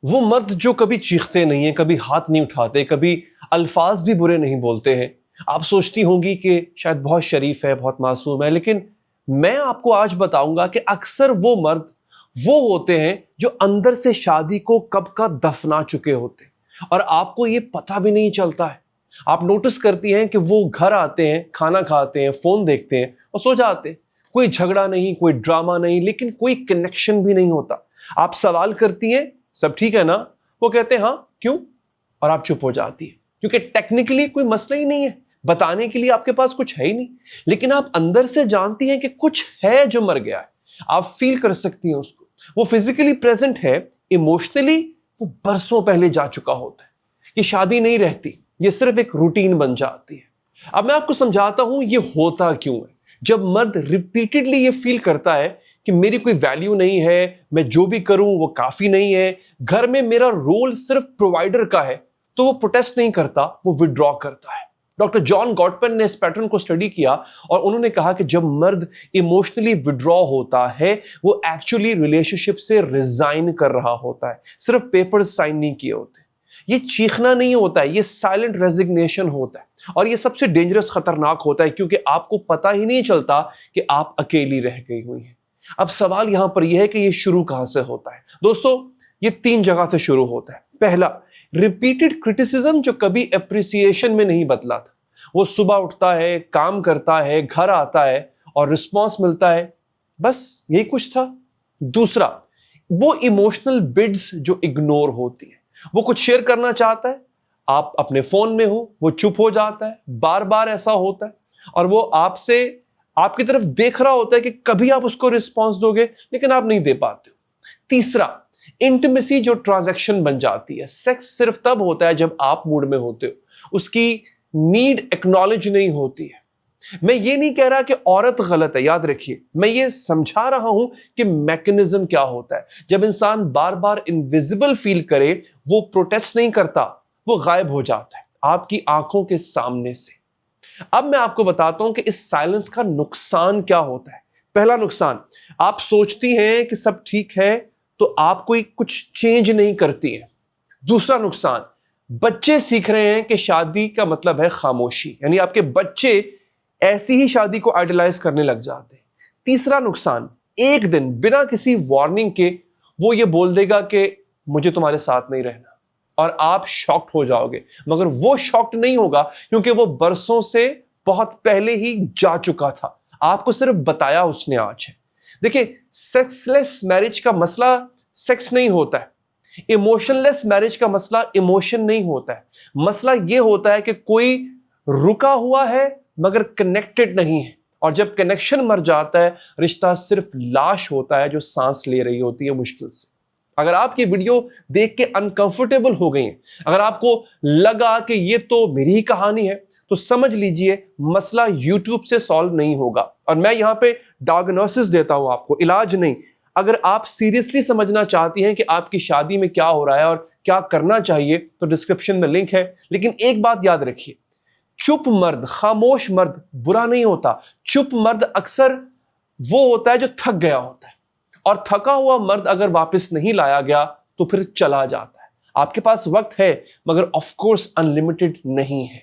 وہ مرد جو کبھی چیختے نہیں ہیں، کبھی ہاتھ نہیں اٹھاتے، کبھی الفاظ بھی برے نہیں بولتے ہیں. آپ سوچتی ہوں گی کہ شاید بہت شریف ہے، بہت معصوم ہے، لیکن میں آپ کو آج بتاؤں گا کہ اکثر وہ مرد وہ ہوتے ہیں جو اندر سے شادی کو کب کا دفنا چکے ہوتے ہیں اور آپ کو یہ پتہ بھی نہیں چلتا ہے. آپ نوٹس کرتی ہیں کہ وہ گھر آتے ہیں، کھانا کھاتے ہیں، فون دیکھتے ہیں اور سو جاتے ہیں. کوئی جھگڑا نہیں، کوئی ڈرامہ نہیں، لیکن کوئی کنیکشن بھی نہیں ہوتا. آپ سوال کرتی ہیں سب ٹھیک ہے نا؟ وہ کہتے ہیں ہاں کیوں، اور آپ چپ ہو جاتی ہے کیونکہ ٹیکنیکلی کوئی مسئلہ ہی نہیں ہے، بتانے کے لیے آپ کے پاس کچھ ہے ہی نہیں، لیکن آپ اندر سے جانتی ہیں کہ کچھ ہے جو مر گیا ہے. آپ فیل کر سکتی ہیں اس کو. وہ فزیکلی پریزنٹ ہے، ایموشنلی وہ برسوں پہلے جا چکا ہوتا ہے. یہ شادی نہیں رہتی، یہ صرف ایک روٹین بن جاتی ہے. اب میں آپ کو سمجھاتا ہوں یہ ہوتا کیوں ہے. جب مرد ریپیٹڈلی یہ فیل کرتا ہے کہ میری کوئی ویلیو نہیں ہے، میں جو بھی کروں وہ کافی نہیں ہے، گھر میں میرا رول صرف پرووائڈر کا ہے، تو وہ پروٹیسٹ نہیں کرتا، وہ وڈرا کرتا ہے. ڈاکٹر جان گاٹپن نے اس پیٹرن کو اسٹڈی کیا اور انہوں نے کہا کہ جب مرد ایموشنلی وڈرا ہوتا ہے وہ ایکچولی ریلیشن شپ سے ریزائن کر رہا ہوتا ہے، صرف پیپر سائن نہیں کیے ہوتے. یہ چیخنا نہیں ہوتا ہے، یہ سائلنٹ ریزگنیشن ہوتا ہے. اور یہ سب سے ڈینجرس، خطرناک ہوتا ہے کیونکہ آپ کو پتہ ہی نہیں چلتا کہ آپ اکیلی رہ گئی ہوئی ہیں. اب سوال یہاں پر یہ ہے کہ یہ شروع کہاں سے ہوتا ہے؟ دوستو یہ 3 جگہ سے شروع ہوتا ہے. پہلا، ریپیٹڈ کرٹیسزم جو کبھی اپریسیشن میں نہیں بدلا تھا. وہ صبح اٹھتا ہے، کام کرتا ہے، گھر آتا ہے اور رسپانس ملتا ہے بس یہی کچھ تھا. دوسرا، وہ ایموشنل بڈز جو اگنور ہوتی ہے. وہ کچھ شیئر کرنا چاہتا ہے، آپ اپنے فون میں ہو، وہ چپ ہو جاتا ہے. بار بار ایسا ہوتا ہے اور وہ آپ کی طرف دیکھ رہا ہوتا ہے کہ کبھی آپ اس کو رسپانس دو گے لیکن آپ نہیں دے پاتے. تیسرا، انٹیمیسی جو ٹرانزیکشن بن جاتی ہے. سیکس صرف تب ہوتا ہے جب آپ موڈ میں ہوتے ہو، اس کی نیڈ ایکنالج نہیں ہوتی ہے. میں یہ نہیں کہہ رہا کہ عورت غلط ہے، یاد رکھیے، میں یہ سمجھا رہا ہوں کہ میکنزم کیا ہوتا ہے. جب انسان بار بار انویزیبل فیل کرے، وہ پروٹیسٹ نہیں کرتا، وہ غائب ہو جاتا ہے آپ کی آنکھوں کے سامنے سے. اب میں آپ کو بتاتا ہوں کہ اس سائلنس کا نقصان کیا ہوتا ہے. پہلا نقصان، آپ سوچتی ہیں کہ سب ٹھیک ہے تو آپ کوئی کچھ چینج نہیں کرتی ہیں. دوسرا نقصان، بچے سیکھ رہے ہیں کہ شادی کا مطلب ہے خاموشی، یعنی آپ کے بچے ایسی ہی شادی کو آئیڈلائز کرنے لگ جاتے ہیں. تیسرا نقصان، ایک دن بنا کسی وارننگ کے وہ یہ بول دے گا کہ مجھے تمہارے ساتھ نہیں رہنا، اور آپ شاکڈ ہو جاؤ گے، مگر وہ شاکڈ نہیں ہوگا کیونکہ وہ برسوں سے بہت پہلے ہی جا چکا تھا. آپ کو صرف بتایا اس نے آج ہے. دیکھیں، سیکس لیس میرج کا مسئلہ سیکس نہیں ہوتا ہے، ایموشن لیس میرج کا مسئلہ ایموشن نہیں ہوتا ہے. مسئلہ یہ ہوتا ہے کہ کوئی رکا ہوا ہے مگر کنیکٹڈ نہیں ہے، اور جب کنیکشن مر جاتا ہے رشتہ صرف لاش ہوتا ہے جو سانس لے رہی ہوتی ہے مشکل سے. اگر آپ یہ ویڈیو دیکھ کے انکمفرٹیبل ہو گئی ہیں، اگر آپ کو لگا کہ یہ تو میری ہی کہانی ہے، تو سمجھ لیجئے مسئلہ یوٹیوب سے سالو نہیں ہوگا. اور میں یہاں پہ ڈائگنوسس دیتا ہوں آپ کو، علاج نہیں. اگر آپ سیریسلی سمجھنا چاہتی ہیں کہ آپ کی شادی میں کیا ہو رہا ہے اور کیا کرنا چاہیے تو ڈسکرپشن میں لنک ہے. لیکن ایک بات یاد رکھیے، چپ مرد، خاموش مرد برا نہیں ہوتا. چپ مرد اکثر وہ ہوتا ہے جو تھک گیا ہوتا ہے، اور تھکا ہوا مرد اگر واپس نہیں لایا گیا تو پھر چلا جاتا ہے. آپ کے پاس وقت ہے مگر آف کورس انلمیٹڈ نہیں ہے.